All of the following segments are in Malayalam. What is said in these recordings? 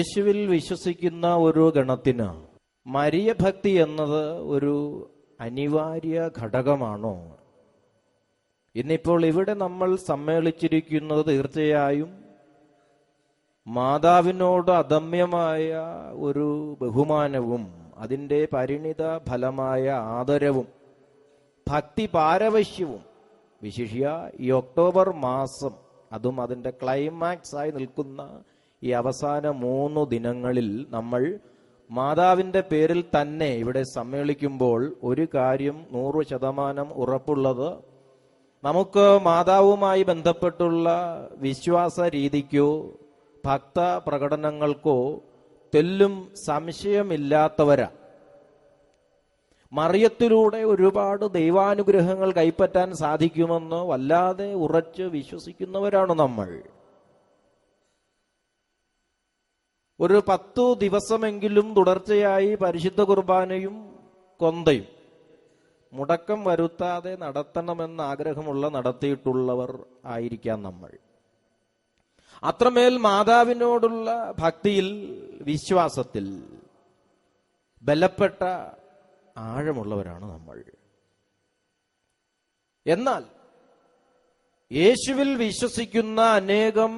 യേശുവിൽ വിശ്വസിക്കുന്ന ഒരു ഗണത്തിന് മരിയ ഭക്തി എന്നത് ഒരു അനിവാര്യ ഘടകമാണോ? ഇന്നിപ്പോൾ ഇവിടെ നമ്മൾ സമ്മേളിച്ചിരിക്കുന്നത് തീർച്ചയായും മാതാവിനോട് അദമ്യമായ ഒരു ബഹുമാനവും അതിൻ്റെ പരിണിത ഫലമായ ആദരവും ഭക്തി പാരവശ്യവും വിശിഷ്യ ഈ ഒക്ടോബർ മാസം, അതും അതിൻ്റെ ക്ലൈമാക്സ് ആയി നിൽക്കുന്ന ഈ അവസാന 3 ദിനങ്ങളിൽ നമ്മൾ മാതാവിൻ്റെ പേരിൽ തന്നെ ഇവിടെ സമ്മേളിക്കുമ്പോൾ ഒരു കാര്യം 100% ഉറപ്പുള്ളത്, നമുക്ക് മാതാവുമായി ബന്ധപ്പെട്ടുള്ള വിശ്വാസ രീതിക്കോ ഭക്ത പ്രകടനങ്ങൾക്കോ തെല്ലും സംശയമില്ലാത്തവരാ. മറിയത്തിലൂടെ ഒരുപാട് ദൈവാനുഗ്രഹങ്ങൾ കൈപ്പറ്റാൻ സാധിക്കുമെന്ന് വല്ലാതെ ഉറച്ച് വിശ്വസിക്കുന്നവരാണ് നമ്മൾ. ഒരു 10 ദിവസമെങ്കിലും തുടർച്ചയായി പരിശുദ്ധ കുർബാനയും കൊന്തയും മുടക്കം വരുത്താതെ നടത്തണമെന്ന് ആഗ്രഹമുള്ള നടത്തിയിട്ടുള്ളവർ ആയിരിക്കാം നമ്മൾ. അത്രമേൽ മാതാവിനോടുള്ള ഭക്തിയിൽ വിശ്വാസത്തിൽ ബലപ്പെട്ട ആഴമുള്ളവരാണ് നമ്മൾ. എന്നാൽ യേശുവിൽ വിശ്വസിക്കുന്ന അനേകം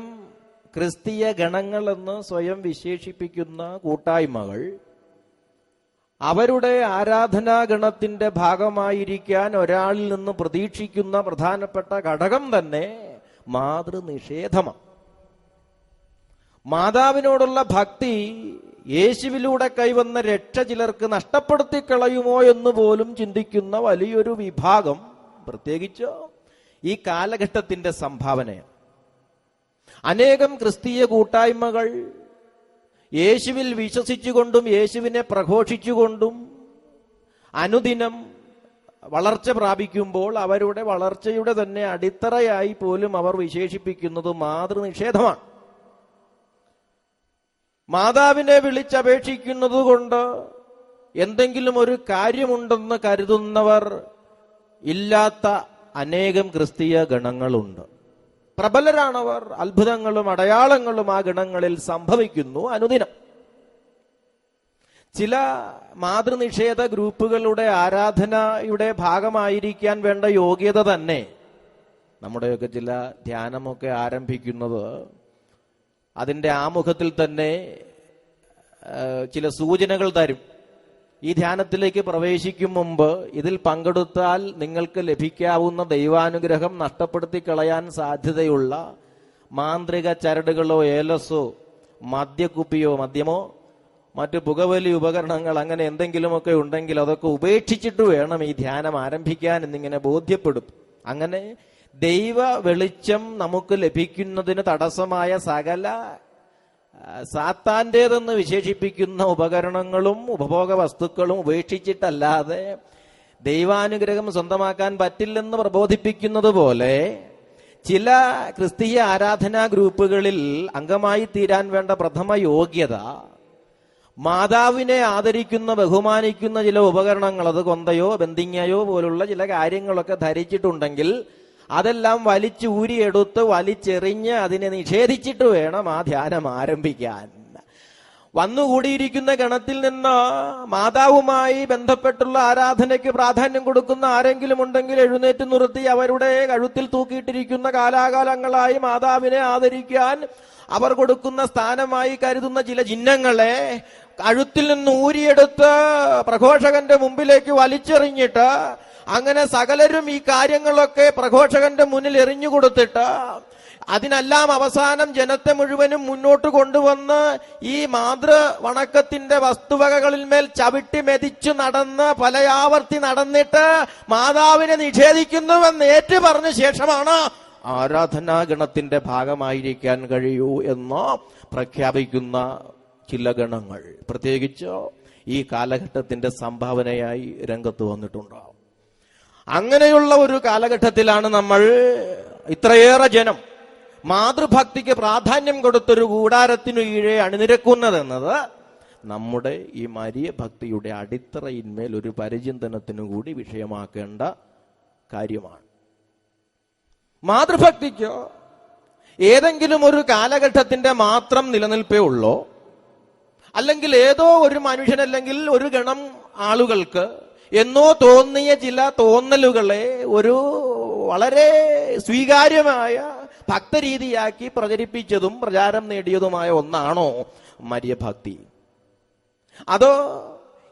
ക്രിസ്തീയ ഗണങ്ങളെന്ന് സ്വയം വിശേഷിപ്പിക്കുന്ന കൂട്ടായ്മകൾ അവരുടെ ആരാധനാഗണത്തിന്റെ ഭാഗമായിരിക്കാൻ ഒരാളിൽ നിന്ന് പ്രതീക്ഷിക്കുന്ന പ്രധാനപ്പെട്ട ഘടകം തന്നെ മാതൃനിഷേധമാണ്. മാതാവിനോടുള്ള ഭക്തി യേശുവിലൂടെ കൈവന്ന രക്ഷ ചിലർക്ക് നഷ്ടപ്പെടുത്തി കളയുമോ എന്ന് പോലും ചിന്തിക്കുന്ന വലിയൊരു വിഭാഗം, പ്രത്യേകിച്ച് ഈ കാലഘട്ടത്തിന്റെ സംഭാവനയാണ്. അനേകം ക്രിസ്തീയ കൂട്ടായ്മകൾ യേശുവിൽ വിശ്വസിച്ചുകൊണ്ടും യേശുവിനെ പ്രഘോഷിച്ചുകൊണ്ടും അനുദിനം വളർച്ച പ്രാപിക്കുമ്പോൾ അവരുടെ വളർച്ചയുടെ തന്നെ അടിത്തറയായി പോലും അവർ വിശേഷിപ്പിക്കുന്നത് മാതൃനിഷേധമാണ്. മാതാവിനെ വിളിച്ചപേക്ഷിക്കുന്നത് കൊണ്ട് എന്തെങ്കിലും ഒരു കാര്യമുണ്ടെന്ന് കരുതുന്നവർ ഇല്ലാത്ത അനേകം ക്രിസ്തീയ ഗണങ്ങളുണ്ട്. പ്രബലരാണവർ. അത്ഭുതങ്ങളും അടയാളങ്ങളും ആ ഗണങ്ങളിൽ സംഭവിക്കുന്നു അനുദിനം. ചില മാതൃനിഷേധ ഗ്രൂപ്പുകളുടെ ആരാധനയുടെ ഭാഗമായിരിക്കാൻ വേണ്ട യോഗ്യത തന്നെ നമ്മുടെയൊക്കെ ചില ധ്യാനമൊക്കെ ആരംഭിക്കുന്നത് അതിൻ്റെ ആമുഖത്തിൽ തന്നെ ചില സൂചനകൾ തരും. ഈ ധ്യാനത്തിലേക്ക് പ്രവേശിക്കും മുമ്പ് ഇതിൽ പങ്കെടുത്താൽ നിങ്ങൾക്ക് ലഭിക്കാവുന്ന ദൈവാനുഗ്രഹം നഷ്ടപ്പെടുത്തി കളയാൻ സാധ്യതയുള്ള മാന്ത്രിക ചരടുകളോ ഏലസോ മദ്യമോ മറ്റു പുകവലി ഉപകരണങ്ങൾ അങ്ങനെ എന്തെങ്കിലുമൊക്കെ ഉണ്ടെങ്കിൽ അതൊക്കെ ഉപേക്ഷിച്ചിട്ട് വേണം ഈ ധ്യാനം ആരംഭിക്കാൻ എന്നിങ്ങനെ ബോധ്യപ്പെടും. അങ്ങനെ ദൈവ വെളിച്ചം നമുക്ക് ലഭിക്കുന്നതിന് തടസ്സമായ സകല സാത്താന്റേതെന്ന് വിശേഷിപ്പിക്കുന്ന ഉപകരണങ്ങളും ഉപഭോഗ വസ്തുക്കളും ഉപേക്ഷിച്ചിട്ടല്ലാതെ ദൈവാനുഗ്രഹം സ്വന്തമാക്കാൻ പറ്റില്ലെന്ന് പ്രബോധിപ്പിക്കുന്നത് പോലെ ചില ക്രിസ്തീയ ആരാധനാ ഗ്രൂപ്പുകളിൽ അംഗമായി തീരാൻ വേണ്ട പ്രഥമ യോഗ്യത മാതാവിനെ ആദരിക്കുന്ന ബഹുമാനിക്കുന്ന ചില ഉപകരണങ്ങൾ, അത് കൊന്തയോ ബന്ധിങ്ങയോ പോലുള്ള ചില കാര്യങ്ങളൊക്കെ ധരിച്ചിട്ടുണ്ടെങ്കിൽ അതെല്ലാം വലിച്ചൂരിയെടുത്ത് വലിച്ചെറിഞ്ഞ് അതിനെ നിഷേധിച്ചിട്ട് വേണം ആ ധ്യാനം ആരംഭിക്കാൻ. വന്നുകൂടിയിരിക്കുന്ന ഗണത്തിൽ നിന്ന് മാതാവുമായി ബന്ധപ്പെട്ടുള്ള ആരാധനയ്ക്ക് പ്രാധാന്യം കൊടുക്കുന്ന ആരെങ്കിലും ഉണ്ടെങ്കിൽ എഴുന്നേറ്റ് നിർത്തി അവരുടെ കഴുത്തിൽ തൂക്കിയിട്ടിരിക്കുന്ന കാലാകാലങ്ങളായി മാതാവിനെ ആദരിക്കാൻ അവർ കൊടുക്കുന്ന സ്ഥാനമായി കരുതുന്ന ചില ചിഹ്നങ്ങളെ കഴുത്തിൽ നിന്ന് ഊരിയെടുത്ത് പ്രഘോഷകന്റെ മുമ്പിലേക്ക് വലിച്ചെറിഞ്ഞിട്ട് അങ്ങനെ സകലരും ഈ കാര്യങ്ങളൊക്കെ പ്രഘോഷകന്റെ മുന്നിൽ എറിഞ്ഞു കൊടുത്തിട്ട് അതിനെല്ലാം അവസാനം ജനത്തെ മുഴുവനും മുന്നോട്ട് കൊണ്ടുവന്ന് ഈ മാതൃവണക്കത്തിന്റെ വസ്തുവകകളിൽ മേൽ ചവിട്ടി മെതിച്ചു നടന്ന് പലയാവർത്തി നടന്നിട്ട് മാതാവിനെ നിഷേധിക്കുന്നുവെന്ന് ഏറ്റു പറഞ്ഞ ശേഷമാണ് ആരാധനാഗണത്തിന്റെ ഭാഗമായിരിക്കാൻ കഴിയൂ എന്ന് പ്രഖ്യാപിക്കുന്ന ചില ഗണങ്ങൾ പ്രത്യേകിച്ച് ഈ കാലഘട്ടത്തിന്റെ സംഭാവനയായി രംഗത്ത് വന്നിട്ടുണ്ടാവും. അങ്ങനെയുള്ള ഒരു കാലഘട്ടത്തിലാണ് നമ്മൾ ഇത്രയേറെ ജനം മാതൃഭക്തിക്ക് പ്രാധാന്യം കൊടുത്തൊരു കൂടാരത്തിനു കീഴെ അണിനിരക്കുന്നതെന്നത് നമ്മുടെ ഈ മരിയ ഭക്തിയുടെ അടിത്തറയിന്മേൽ ഒരു പരിചിന്തനത്തിനു കൂടി വിഷയമാക്കേണ്ട കാര്യമാണ്. മാതൃഭക്തിക്ക് ഏതെങ്കിലും ഒരു കാലഘട്ടത്തിന്റെ മാത്രം നിലനിൽപ്പേ ഉള്ളോ? അല്ലെങ്കിൽ ഏതോ ഒരു മനുഷ്യൻ അല്ലെങ്കിൽ ഒരു ഗണം ആളുകൾക്ക് എന്നോ തോന്നിയ ചില തോന്നലുകളെ ഒരു വളരെ സ്വീകാര്യമായ ഭക്തരീതിയാക്കി പ്രചരിപ്പിച്ചതും പ്രചാരം നേടിയതുമായ ഒന്നാണോ മര്യഭക്തി? അതോ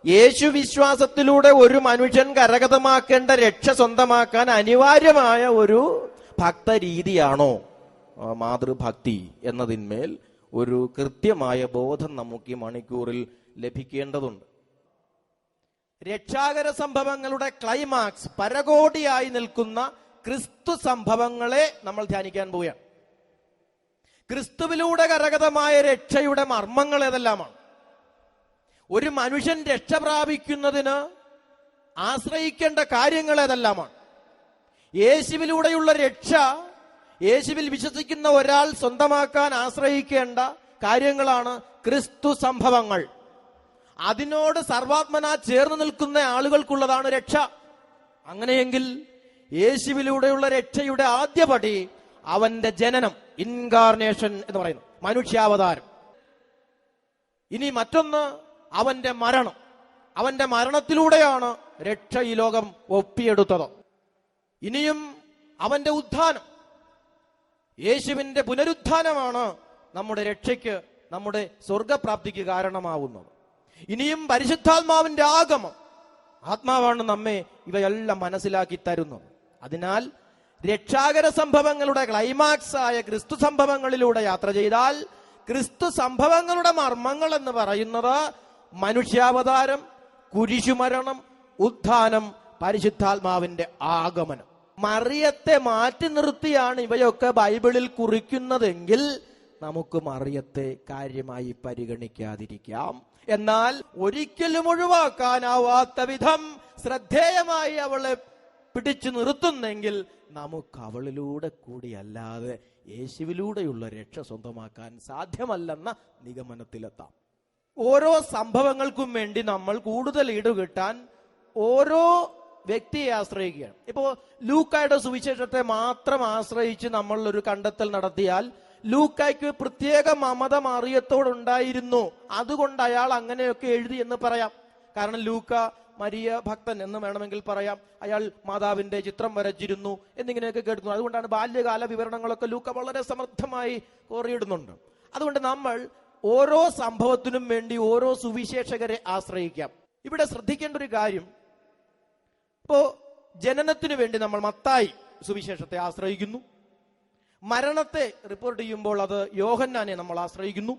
യേശു വിശ്വാസത്തിലൂടെ ഒരു മനുഷ്യൻ കരഗതമാക്കേണ്ട രക്ഷ സ്വന്തമാക്കാൻ അനിവാര്യമായ ഒരു ഭക്തരീതിയാണോ മാതൃഭക്തി എന്നതിന്മേൽ ഒരു കൃത്യമായ ബോധം നമുക്ക് ഈ മണിക്കൂറിൽ ലഭിക്കേണ്ടതുണ്ട്. രക്ഷാകര സംഭവങ്ങളുടെ ക്ലൈമാക്സ്, പരകോടിയായി നിൽക്കുന്ന ക്രിസ്തു സംഭവങ്ങളെ നമ്മൾ ധ്യാനിക്കാൻ പോവുകയാണ്. ക്രിസ്തുവിലൂടെ കരഗതമായ രക്ഷയുടെ മർമ്മങ്ങൾ ഏതെല്ലാമാണ്? ഒരു മനുഷ്യൻ രക്ഷ പ്രാപിക്കുന്നതിന് ആശ്രയിക്കേണ്ട കാര്യങ്ങൾ ഏതെല്ലാമാണ്? യേശുവിലൂടെയുള്ള രക്ഷ യേശുവിൽ വിശ്വസിക്കുന്ന ഒരാൾ സ്വന്തമാക്കാൻ ആശ്രയിക്കേണ്ട കാര്യങ്ങളാണ് ക്രിസ്തു സംഭവങ്ങൾ. അതിനോട് സർവാത്മന ചേർന്ന് നിൽക്കുന്ന ആളുകൾക്കുള്ളതാണ് രക്ഷ. അങ്ങനെയെങ്കിൽ യേശുവിലൂടെയുള്ള രക്ഷയുടെ ആദ്യപടി അവന്റെ ജനനം, ഇൻകാർണേഷൻ എന്ന് പറയുന്നു, മനുഷ്യാവതാരം. ഇനി മറ്റൊന്ന് അവന്റെ മരണം. അവന്റെ മരണത്തിലൂടെയാണ് രക്ഷ ഈ ലോകം ഒപ്പിയെടുത്തത്. ഇനിയും അവന്റെ ഉത്ഥാനം, യേശുവിന്റെ പുനരുത്ഥാനമാണ് നമ്മുടെ രക്ഷയ്ക്ക്, നമ്മുടെ സ്വർഗപ്രാപ്തിക്ക് കാരണമാവുന്നത്. ഇനിയും പരിശുദ്ധാത്മാവിന്റെ ആഗമം, ആത്മാവാണ് നമ്മെ ഇവയെല്ലാം മനസ്സിലാക്കി തരുന്നത്. അതിനാൽ രക്ഷാകര സംഭവങ്ങളുടെ ക്ലൈമാക്സ് ആയ ക്രിസ്തു സംഭവങ്ങളിലൂടെ യാത്ര ചെയ്താൽ ക്രിസ്തു സംഭവങ്ങളുടെ മർമ്മങ്ങൾ എന്ന് പറയുന്നത് മനുഷ്യാവതാരം, കുരിശുമരണം, ഉത്ഥാനം, പരിശുദ്ധാത്മാവിന്റെ ആഗമനം. മറിയത്തെ മാറ്റി നിർത്തിയാണ് ഇവയൊക്കെ ബൈബിളിൽ കുറിക്കുന്നതെങ്കിൽ നമുക്ക് മറിയത്തെ കാര്യമായി പരിഗണിക്കാതിരിക്കാം. എന്നാൽ ഒരിക്കലും ഒഴിവാക്കാനാവാത്ത വിധം ശ്രദ്ധേയമായി അവളെ പിടിച്ചു നിർത്തുന്നെങ്കിൽ നമുക്ക് അവളിലൂടെ കൂടിയല്ലാതെ യേശുവിലൂടെയുള്ള രക്ഷ സ്വന്തമാക്കാൻ സാധ്യമല്ലെന്ന നിഗമനത്തിലെത്താം. ഓരോ സംഭവങ്ങൾക്കും വേണ്ടി നമ്മൾ കൂടുതൽ ഈടുകിട്ടാൻ ഓരോ വ്യക്തിയെ ആശ്രയിക്കുകയാണ്. ഇപ്പോ ലൂക്കായുടെ സുവിശേഷത്തെ മാത്രം ആശ്രയിച്ച് നമ്മൾ ഒരു കണ്ടെത്തൽ നടത്തിയാൽ ലൂക്കായ്ക്ക് പ്രത്യേക മമത മറിയത്തോടുണ്ടായിരുന്നു, അതുകൊണ്ട് അയാൾ അങ്ങനെയൊക്കെ എഴുതി എന്ന് പറയാം. കാരണം ലൂക്ക മരിയ ഭക്തൻ എന്ന് വേണമെങ്കിൽ പറയാം. അയാൾ മാതാവിന്റെ ചിത്രം വരച്ചിരുന്നു എന്നിങ്ങനെയൊക്കെ കേൾക്കുന്നു. അതുകൊണ്ടാണ് ബാല്യകാല വിവരണങ്ങളൊക്കെ ലൂക്ക വളരെ സമർത്ഥമായി കോറിയിടുന്നുണ്ട്. അതുകൊണ്ട് നമ്മൾ ഓരോ സംഭവത്തിനും വേണ്ടി ഓരോ സുവിശേഷകരെ ആശ്രയിക്കാം. ഇവിടെ ശ്രദ്ധിക്കേണ്ട ഒരു കാര്യം, ഇപ്പോ ജനനത്തിനു വേണ്ടി നമ്മൾ മത്തായി സുവിശേഷത്തെ ആശ്രയിക്കുന്നു. മരണത്തെ റിപ്പോർട്ട് ചെയ്യുമ്പോൾ അത് യോഹന്നാനെ നമ്മൾ ആശ്രയിക്കുന്നു.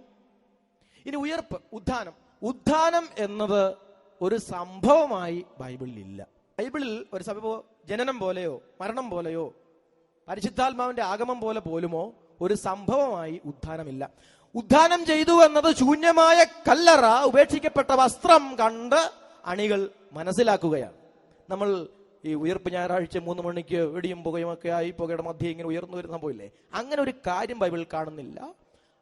ഇനി ഉയർപ്പ്, ഉത്ഥാനം എന്നത് ഒരു സംഭവമായി ബൈബിളിൽ ഇല്ല. ബൈബിളിൽ ഒരു സംഭവം ജനനം പോലെയോ മരണം പോലെയോ പരിശുദ്ധാത്മാവിന്റെ ആഗമം പോലെ പോലുമോ ഒരു സംഭവമായി ഉത്ഥാനമില്ല. ഉത്ഥാനം ചെയ്തു എന്നത് ശൂന്യമായ കല്ലറ, ഉപേക്ഷിക്കപ്പെട്ട വസ്ത്രം കണ്ട് അണികൾ മനസ്സിലാക്കുകയാണ്. നമ്മൾ ഈ ഉയർപ്പ് ഞായറാഴ്ച 3 മണിക്ക് വെടിയും പുകയും ഒക്കെ ആയി പുകയുടെ മധ്യ ഇങ്ങനെ ഉയർന്നു വരുന്ന സംഭവമില്ലേ, അങ്ങനെ ഒരു കാര്യം ബൈബിളിൽ കാണുന്നില്ല.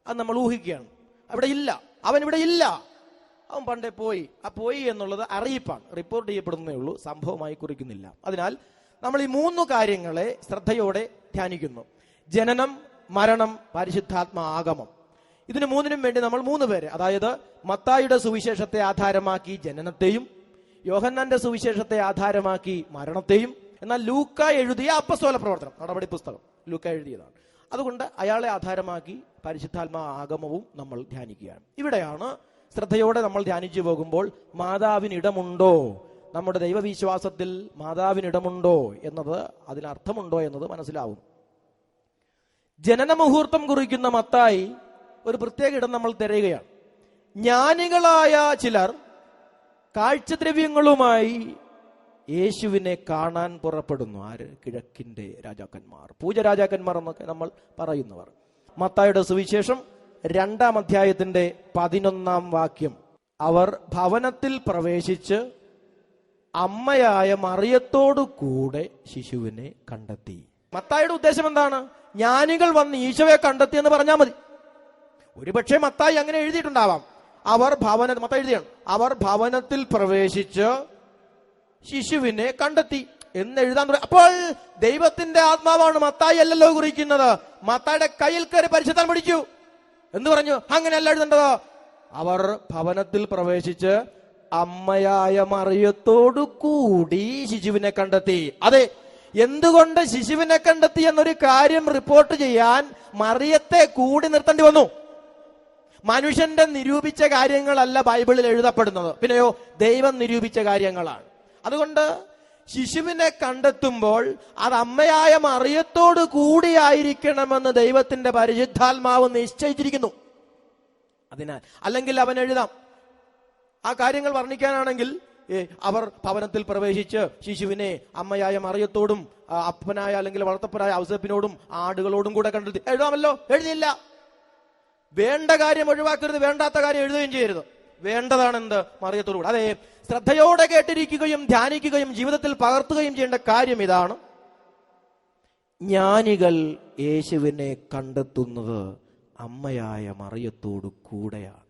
അത് നമ്മൾ ഊഹിക്കുകയാണ്. അവിടെ ഇല്ല, അവൻ ഇവിടെ ഇല്ല, അവൻ പണ്ടേ പോയി. ആ പോയി എന്നുള്ളത് അറിയിപ്പാണ്, റിപ്പോർട്ട് ചെയ്യപ്പെടുന്നേ ഉള്ളൂ, സംഭവമായി കുറിക്കുന്നില്ല. അതിനാൽ നമ്മൾ ഈ 3 കാര്യങ്ങളെ ശ്രദ്ധയോടെ ധ്യാനിക്കുന്നു: ജനനം, മരണം, പരിശുദ്ധാത്മാ ആഗമം. ഇതിന് 3നും വേണ്ടി നമ്മൾ 3 പേരെ, അതായത് മത്തായിയുടെ സുവിശേഷത്തെ ആധാരമാക്കി ജനനത്തെയും, യോഹന്നാന്റെ സുവിശേഷത്തെ ആധാരമാക്കി മരണത്തെയും, എന്നാൽ ലൂക്ക എഴുതിയ അപ്പസ്തോല പ്രവർത്തനം, നടപടി പുസ്തകം ലൂക്ക എഴുതിയതാണ്, അതുകൊണ്ട് അയാളെ ആധാരമാക്കി പരിശുദ്ധാത്മാ ആഗമവും നമ്മൾ ധ്യാനിക്കുകയാണ്. ഇവിടെയാണ് ശ്രദ്ധയോടെ നമ്മൾ ധ്യാനിച്ചു പോകുമ്പോൾ മാതാവിനിടമുണ്ടോ, നമ്മുടെ ദൈവവിശ്വാസത്തിൽ മാതാവിനിടമുണ്ടോ എന്നത്, അതിനർത്ഥമുണ്ടോ എന്നത് മനസ്സിലാവും. ജനന മുഹൂർത്തം കുറിക്കുന്ന മത്തായി ഒരു പ്രത്യേക ഇടം നമ്മൾ തിരയുകയാണ്. ജ്ഞാനികളായ ചിലർ കാഴ്ചദ്രവ്യങ്ങളുമായി യേശുവിനെ കാണാൻ പുറപ്പെടുന്നു. ആര്? കിഴക്കിന്റെ രാജാക്കന്മാർ, പൂജരാജാക്കന്മാർ എന്നൊക്കെ നമ്മൾ പറയുന്നവർ. മത്തായിയുടെ സുവിശേഷം 2-ാം അധ്യായത്തിന്റെ 11-ാം വാക്യം, അവർ ഭവനത്തിൽ പ്രവേശിച്ച് അമ്മയായ മറിയത്തോടു കൂടെ ശിശുവിനെ കണ്ടെത്തി. മത്തായിയുടെ ഉദ്ദേശം എന്താണ്? ജ്ഞാനികൾ വന്ന് ഈശോയെ കണ്ടെത്തി എന്ന് പറഞ്ഞാൽ മതി. ഒരുപക്ഷെ മത്തായി അങ്ങനെ എഴുതിയിട്ടുണ്ടാവാം. മത്തായി എഴുതിയാണ്, അവർ ഭവനത്തിൽ പ്രവേശിച്ച് ശിശുവിനെ കണ്ടെത്തി എന്ന് എഴുതാൻ തുടങ്ങി. അപ്പോൾ ദൈവത്തിന്റെ ആത്മാവാണ്, മത്തായി അല്ലല്ലോ കുറിക്കുന്നത്. മത്തായിയുടെ കയ്യിൽ കയറി പരിശുദ്ധാത്മാവ് പിടിച്ചു എന്ന് പറഞ്ഞു. അങ്ങനെയല്ല എഴുതേണ്ടത്. അവർ ഭവനത്തിൽ പ്രവേശിച്ച് അമ്മയായ മറിയത്തോടു കൂടി ശിശുവിനെ കണ്ടെത്തി. അതെ, എന്തുകൊണ്ട് ശിശുവിനെ കണ്ടെത്തി എന്നൊരു കാര്യം റിപ്പോർട്ട് ചെയ്യാൻ മറിയത്തെ കൂടി നിർത്തേണ്ടി വന്നു? മനുഷ്യന്റെ നിരൂപിച്ച കാര്യങ്ങളല്ല ബൈബിളിൽ എഴുതപ്പെടുന്നത്, പിന്നെയോ ദൈവം നിരൂപിച്ച കാര്യങ്ങളാണ്. അതുകൊണ്ട് ശിശുവിനെ കണ്ടെത്തുമ്പോൾ അത് അമ്മയായ മറിയത്തോട് കൂടിയായിരിക്കണമെന്ന് ദൈവത്തിന്റെ പരിശുദ്ധാത്മാവ് നിശ്ചയിച്ചിരിക്കുന്നു. അതിനാൽ അല്ലെങ്കിൽ അവൻ എഴുതാം, ആ കാര്യങ്ങൾ വർണ്ണിക്കാനാണെങ്കിൽ അവർ ഭവനത്തിൽ പ്രവേശിച്ച് ശിശുവിനെ അമ്മയായ മറിയത്തോടും അപ്പനായ അല്ലെങ്കിൽ വളർത്തപ്പനായ ഔസേപ്പിനോടും ആടുകളോടും കൂടെ കണ്ടെത്തി എഴുതാമല്ലോ. എഴുതിയില്ല. വേണ്ട കാര്യം ഒഴിവാക്കരുത്, വേണ്ടാത്ത കാര്യം എഴുതുകയും ചെയ്യരുത്. വേണ്ടതാണ് എന്ത്? മറിയത്തോടു കൂടെ. അതെ, ശ്രദ്ധയോടെ കേട്ടിരിക്കുകയും ധ്യാനിക്കുകയും ജീവിതത്തിൽ പകർത്തുകയും ചെയ്യേണ്ട കാര്യം ഇതാണ്. ജ്ഞാനികൾ യേശുവിനെ കണ്ടെത്തുന്നത് അമ്മയായ മറിയത്തോടു കൂടെയാണ്.